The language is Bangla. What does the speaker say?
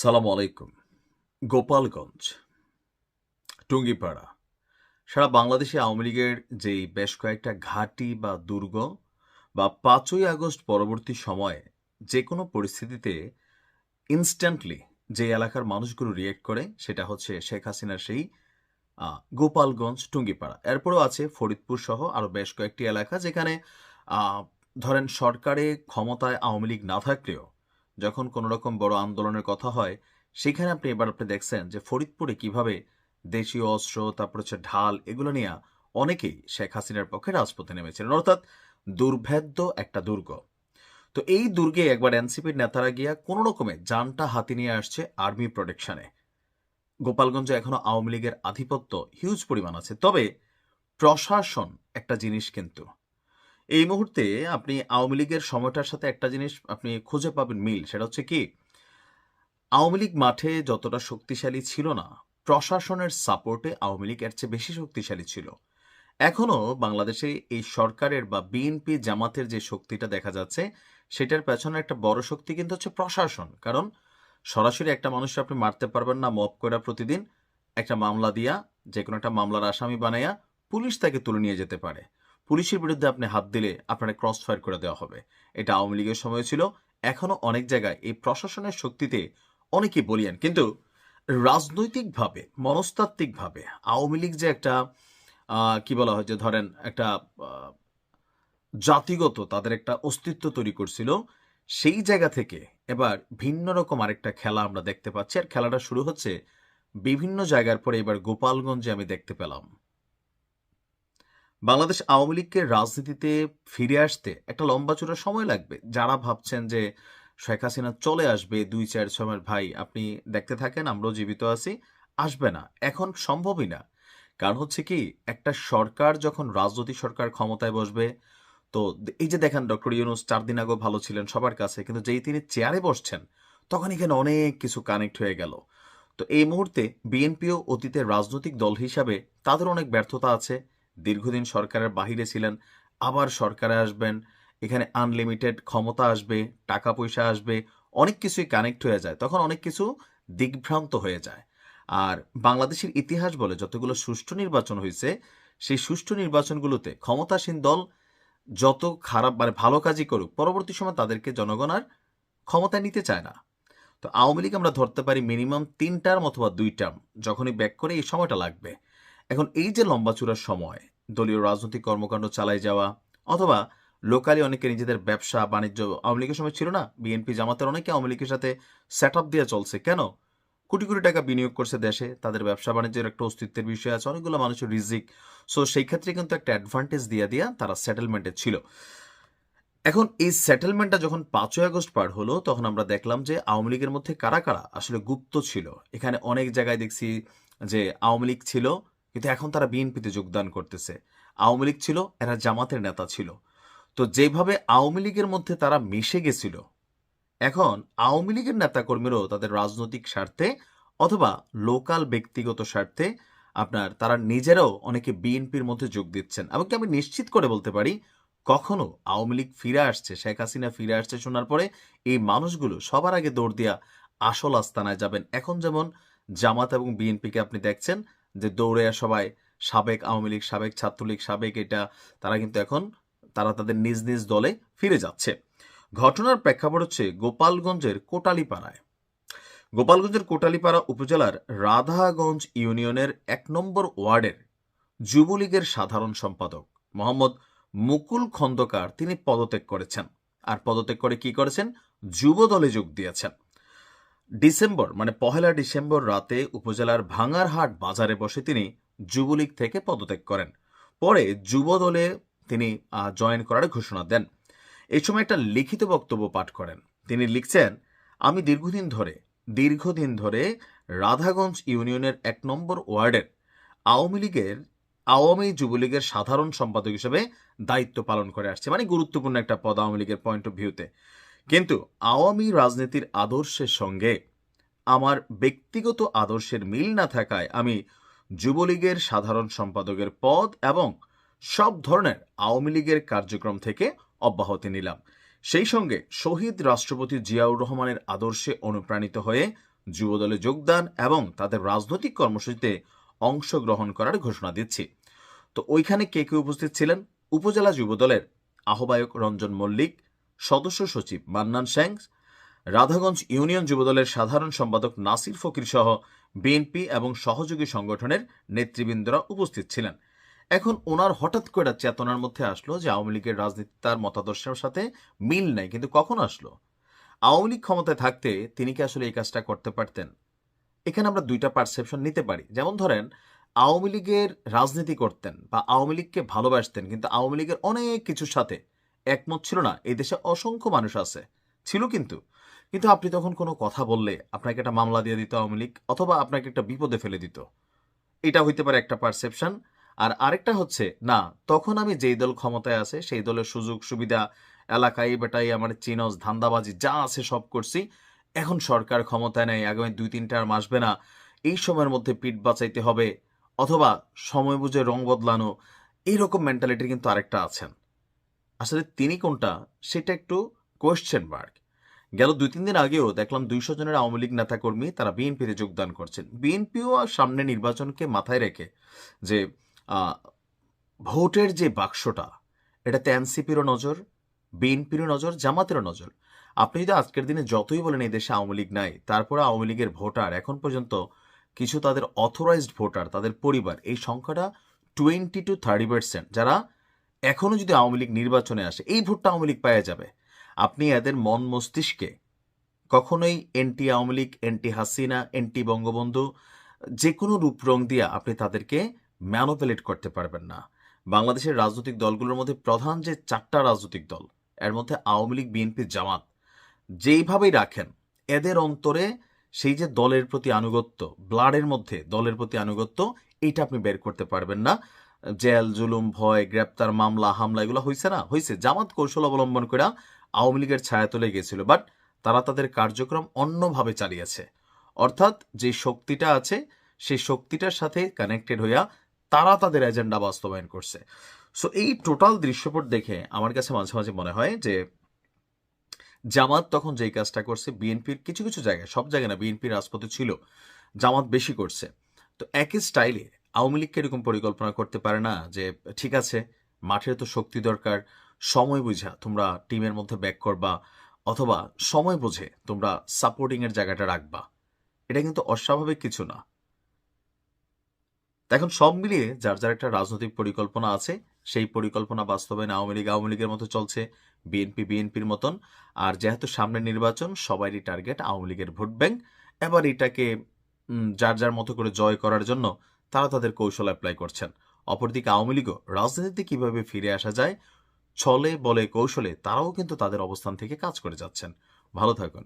সালাম আলাইকুম। গোপালগঞ্জ, টুঙ্গিপাড়া, সারা বাংলাদেশে আওয়ামী লীগের যেই বেশ কয়েকটা ঘাঁটি বা দুর্গ বা ৫ই আগস্ট পরবর্তী সময়ে যে কোনো পরিস্থিতিতে ইনস্ট্যান্টলি যে এলাকার মানুষগুলো রিয়েক্ট করে সেটা হচ্ছে শেখ হাসিনার সেই গোপালগঞ্জ, টুঙ্গিপাড়া। এরপরও আছে ফরিদপুর সহ আরও বেশ কয়েকটি এলাকা যেখানে আহ, ধরেন সরকারে ক্ষমতায় আওয়ামী লীগ না থাকলেও যখন কোনো রকম বড় আন্দোলনের কথা হয় সেখানে আপনি দেখছেন যে ফরিদপুরে কিভাবে দেশীয় অস্ত্র তারপর হচ্ছে ঢাল এগুলো নিয়ে অনেকেই শেখ হাসিনার পক্ষে রাজপথে নেমেছিলেন, অর্থাৎ দুর্ভেদ্য একটা দুর্গ। তো এই দুর্গে একবার এনসিপির নেতারা গিয়া কোনো রকমে যানটা হাতি নিয়ে আসছে আর্মি প্রোটেকশনে। গোপালগঞ্জে এখনো আওয়ামী লীগের আধিপত্য হিউজ পরিমাণ আছে, তবে প্রশাসন একটা জিনিস কিন্তু এই মুহূর্তে আপনি আওয়ামী লীগের সময়টার সাথে একটা জিনিস আপনি খুঁজে পাবেন মিল, সেটা হচ্ছে কি আওয়ামী লীগ মাঠে যতটা শক্তিশালী ছিল না, প্রশাসনের সাপোর্টে আওয়ামী লীগ এর চেয়ে বেশি শক্তিশালী ছিল। এখনো বাংলাদেশে এই সরকারের বা বিএনপি জামাতের যে শক্তিটা দেখা যাচ্ছে সেটার পেছনে একটা বড় শক্তি কিন্তু হচ্ছে প্রশাসন। কারণ সরাসরি একটা মানুষকে আপনি মারতে পারবেন না মব করে প্রতিদিন একটা মামলা দিয়া, যে কোনো একটা মামলার আসামি বানাইয়া পুলিশ তাকে তুলে নিয়ে যেতে পারে। পুলিশের বিরুদ্ধে আপনি হাত দিলে আপনার ক্রস ফায়ার করে দেওয়া হবে। এটা আওয়ামী লীগের সময় ছিল। এখনো অনেক জায়গায় এই প্রশাসনের শক্তিতে অনেকেই বলিয়ান, কিন্তু রাজনৈতিকভাবে মনস্তাত্ত্বিকভাবে আওয়ামী লীগ যে একটা কি বলা হয় যে ধরেন একটা আহ, জাতিগত তাদের একটা অস্তিত্ব তৈরি করছিল, সেই জায়গা থেকে এবার ভিন্ন রকম আরেকটা খেলা আমরা দেখতে পাচ্ছি। আর খেলাটা শুরু হচ্ছে বিভিন্ন জায়গার পরে এবার গোপালগঞ্জে আমি দেখতে পেলাম। বাংলাদেশ আওয়ামী লীগকে রাজনীতিতে ফিরে আসতে একটা লম্বা চূড়া সময় লাগবে। যারা ভাবছেন যে শেখ হাসিনা চলে আসবে ২-৪ সময়ের, ভাই আপনি দেখতে থাকেন, আমরাও জীবিত আছি। আসবে না, এখন সম্ভবই না। কারণ হচ্ছে কি, একটা সরকার যখন রাজনৈতিক সরকার ক্ষমতায় বসবে, তো এই যে দেখেন ডক্টর ইউনূস ৪ দিন আগেও ভালো ছিলেন সবার কাছে, কিন্তু যেই তিনি চেয়ারে বসছেন তখন এখানে অনেক কিছু কানেক্ট হয়ে গেল। তো এই মুহূর্তে বিএনপিও অতীতের রাজনৈতিক দল হিসাবে তাদের অনেক ব্যর্থতা আছে। দীর্ঘদিন সরকারের বাহিরে ছিলেন, আবার সরকারে আসবেন, এখানে আনলিমিটেড ক্ষমতা আসবে, টাকা পয়সা আসবে, অনেক কিছুই কানেক্ট হয়ে যায়, তখন অনেক কিছু দিগ্ভ্রান্ত হয়ে যায়। আর বাংলাদেশের ইতিহাস বলে যতগুলো সুষ্ঠু নির্বাচন হয়েছে, সেই সুষ্ঠু নির্বাচনগুলোতে ক্ষমতাসীন দল যত খারাপ ভালো কাজই করুক, পরবর্তী সময় তাদেরকে জনগণ আর ক্ষমতায় নিতে চায় না। তো আওয়ামী লীগ আমরা ধরতে পারি মিনিমাম ৩ টার্ম অথবা ২ টার্ম, যখনই ব্যাক করে এই সময়টা লাগবে। এখন এই যে লম্বা চূড়ার সময় দলীয় রাজনৈতিক কর্মকাণ্ড চালাই যাওয়া, অথবা লোকালি অনেকে নিজেদের ব্যবসা বাণিজ্য, আওয়ামী লীগের সময় ছিল না, বিএনপি জামাতের অনেকে আওয়ামী লীগের সাথে সেট আপ দিয়ে চলছে, কেন? কোটি কোটি টাকা বিনিয়োগ করছে দেশে, তাদের ব্যবসা বাণিজ্যের একটা অস্তিত্বের বিষয় আছে, অনেকগুলো মানুষের রিজিক। সো সেই ক্ষেত্রে কিন্তু একটা অ্যাডভান্টেজ দিয়া দিয়া তারা সেটেলমেন্টে ছিল। এখন এই সেটেলমেন্টটা যখন ৫ই আগস্ট পার হলো, তখন আমরা দেখলাম যে আওয়ামী লীগের মধ্যে কারা কারা আসলে গুপ্ত ছিল। এখানে অনেক জায়গায় দেখছি যে আওয়ামী লীগ ছিল কিন্তু এখন তারা বিএনপিতে যোগদান করতেছে, আওয়ামী লীগ ছিল এরা জামাতের নেতা ছিল। তো যেভাবে আওয়ামী লীগের মধ্যে তারা মিশে গেছিল, এখন আওয়ামী লীগের নেতাকর্মীরাও তাদের রাজনৈতিক স্বার্থে অথবা লোকাল ব্যক্তিগত স্বার্থে আপনার তারা নিজেরাও অনেকে বিএনপির মধ্যে যোগ দিচ্ছেন। এমনকি আমি নিশ্চিত করে বলতে পারি, কখনো আওয়ামী লীগ ফিরে আসছে, শেখ হাসিনা ফিরে আসছে শোনার পরে এই মানুষগুলো সবার আগে দৌড় দিয়া আসল আস্তানায় যাবেন। এখন যেমন জামাত এবং বিএনপিকে আপনি দেখছেন যে দৌড়ে সবাই সাবেক আওয়ামী লীগ, সাবেক ছাত্রলীগ, সাবেক এটা, তারা কিন্তু এখন তারা তাদের নিজ নিজ দলে ফিরে যাচ্ছে। ঘটনার প্রেক্ষাপট হচ্ছে গোপালগঞ্জের কোটালীপাড়া উপজেলার রাধাগঞ্জ ইউনিয়নের ১ নম্বর ওয়ার্ডের যুবলীগের সাধারণ সম্পাদক মোহাম্মদ মুকুল খন্দকার তিনি পদত্যাগ করেছেন। আর পদত্যাগ করে কি করেছেন? যুব দলে যোগ দিয়েছেন। ডিসেম্বর মানে ১লা ডিসেম্বর রাতে উপজেলার ভাঙারহাট বাজারে বসে তিনি যুবলীগ থেকে পদত্যাগ করেন। পরে যুব দলে তিনি জয়েন করার ঘোষণা দেন। এই সময় একটা লিখিত বক্তব্য পাঠ করেন। তিনি লিখছেন, আমি দীর্ঘদিন ধরে রাধাগঞ্জ ইউনিয়নের ১ নম্বর ওয়ার্ডের আওয়ামী লীগের আওয়ামী যুবলীগের সাধারণ সম্পাদক হিসেবে দায়িত্ব পালন করে আসছে, মানে গুরুত্বপূর্ণ একটা পদ আওয়ামী লীগের পয়েন্ট অফ ভিউতে। কিন্তু আওয়ামী রাজনীতির আদর্শের সঙ্গে আমার ব্যক্তিগত আদর্শের মিল না থাকায় আমি যুবলীগের সাধারণ সম্পাদকের পদ এবং সব ধরনের আওয়ামী লীগের কার্যক্রম থেকে অব্যাহতি নিলাম। সেই সঙ্গে শহীদ রাষ্ট্রপতি জিয়াউর রহমানের আদর্শে অনুপ্রাণিত হয়ে যুবদলে যোগদান এবং তাদের রাজনৈতিক কর্মসূচিতে অংশগ্রহণ করার ঘোষণা দিচ্ছি। তো ওইখানে কে কে উপস্থিত ছিলেন? উপজেলা যুবদলের আহ্বায়ক রঞ্জন মল্লিক, সদস্য সচিব মান্নান শ্যাং, রাধাগঞ্জ ইউনিয়ন যুবদলের সাধারণ সম্পাদক নাসির ফকির সহ বিএনপি এবং সহযোগী সংগঠনের নেতৃবৃন্দরা উপস্থিত ছিলেন। এখন ওনার হঠাৎ করে চেতনার মধ্যে আসলো যে আওয়ামী লীগের রাজনীতি তার মতাদর্শের সাথে মিল নাই, কিন্তু কখন আসলো? আওয়ামী লীগ ক্ষমতায় থাকতে তিনি কি আসলে এই কাজটা করতে পারতেন? এখানে আমরা দুইটা পারসেপশন নিতে পারি। যেমন ধরেন, আওয়ামী লীগের রাজনীতি করতেন বা আওয়ামী লীগকে ভালোবাসতেন, কিন্তু আওয়ামী লীগের অনেক কিছুর সাথে একমত ছিল না। এই দেশে অসংখ্য মানুষ আছে, ছিল কিন্তু কিন্তু আপনি তখন কোনো কথা বললে আপনাকে একটা মামলা দিয়ে দিত আওয়ামী লীগ, অথবা আপনাকে একটা বিপদে ফেলে দিত। এটা হইতে পারে একটা পারসেপশন। আর আরেকটা হচ্ছে, না, তখন আমি যেই দল ক্ষমতায় আছে সেই দলের সুযোগ সুবিধা, এলাকায় বেটাই আমার চিনস, ধান্দাবাজি যা আছে সব করছি, এখন সরকার ক্ষমতায় নেই, আগামী 2-3টা আর আসবে না, এই সময়ের মধ্যে পিঠ বাঁচাইতে হবে, অথবা সময় বুঝে রং বদলানো, এইরকম মেন্টালিটির কিন্তু আরেকটা আছেন। আসলে তিনি কোনটা সেটা একটু কোয়েশ্চেন মার্ক। গেল 2-3 দিন আগেও দেখলাম 200 জনের আওয়ামী লীগ নেতাকর্মী তারা বিএনপিতে যোগদান করছেন। বিএনপিও সামনে নির্বাচনকে মাথায় রেখে যে আহ, ভোটের যে বাক্সটা, এটাতে এনসিপিরও নজর, বিএনপিরও নজর, জামাতেরও নজর। আপনি যদি আজকের দিনে যতই বলেন এই দেশে আওয়ামী লীগ নাই, তারপরে আওয়ামী লীগের ভোটার এখন পর্যন্ত কিছু তাদের অথরাইজড ভোটার, তাদের পরিবার, এই সংখ্যাটা 20-30%, যারা এখনো যদি আওয়ামী লীগ নির্বাচনে আসে এই ভোটটা আওয়ামী লীগ পাওয়া যাবে। আপনি এদের মন মস্তিষ্কে কখনোই anti Awami League, anti Hasina, anti Bangabandhu যে কোনো রূপ রং দিয়ে আপনি তাদেরকে ম্যানুপুলেট করতে পারবেন না। বাংলাদেশের রাজনৈতিক দলগুলোর মধ্যে প্রধান যে 4টা রাজনৈতিক দল, এর মধ্যে আওয়ামী লীগ, বিএনপি, জামাত যেইভাবেই রাখেন, এদের অন্তরে সেই যে দলের প্রতি আনুগত্য, ব্লাডের মধ্যে দলের প্রতি আনুগত্য, এটা আপনি বের করতে পারবেন না। জেল, জুলুম, ভয়, গ্রেপ্তার, মামলা, হামলা এগুলো হয়েছে না? হয়েছে। জামাত কৌশল অবলম্বন করে আওয়ামী লীগের ছায়া তুলে গিয়েছিল, বাট তারা তাদের কার্যক্রম অন্যভাবে চালিয়েছে। অর্থাৎ যে শক্তিটা আছে সেই শক্তিটার সাথে কানেক্টেড হইয়া তারা তাদের এজেন্ডা বাস্তবায়ন করছে। সো এই টোটাল দৃশ্যপট দেখে আমার কাছে মাঝে মাঝে মনে হয় যে জামাত তখন যেই কাজটা করছে, বিএনপির কিছু কিছু জায়গায়, সব জায়গায় না, বিএনপির রাজপথে ছিল, জামাত বেশি করছে। তো একই স্টাইলে আওয়ামী লীগকে এরকম পরিকল্পনা করতে পারে না যে ঠিক আছে, মাঠের তো শক্তি দরকার, সময় বুঝা তোমরা টিমের মধ্যে ব্যাক করবা, অথবা সময় বুঝে তোমরা সাপোর্টিং এর জায়গাটা রাখবা। এটা কিন্তু অস্বাভাবিক কিছু না। এখন সব মিলিয়ে যার যার একটা রাজনৈতিক পরিকল্পনা আছে, সেই পরিকল্পনা বাস্তবায়নে আওয়ামী লীগ আওয়ামী লীগের মতো চলছে, বিএনপি বিএনপির মতন। আর যেহেতু সামনে নির্বাচন, সবারই টার্গেট আওয়ামী লীগের ভোট ব্যাংক। এবার এটাকে যার যার মতো করে জয় করার জন্য তারা তাদের কৌশল অ্যাপ্লাই করছেন। অপরদিকে আওয়ামী লীগও রাজনীতিতে কিভাবে ফিরে আসা যায়, ছলে বলে কৌশলে তারাও কিন্তু তাদের অবস্থান থেকে কাজ করে যাচ্ছেন। ভালো থাকুন।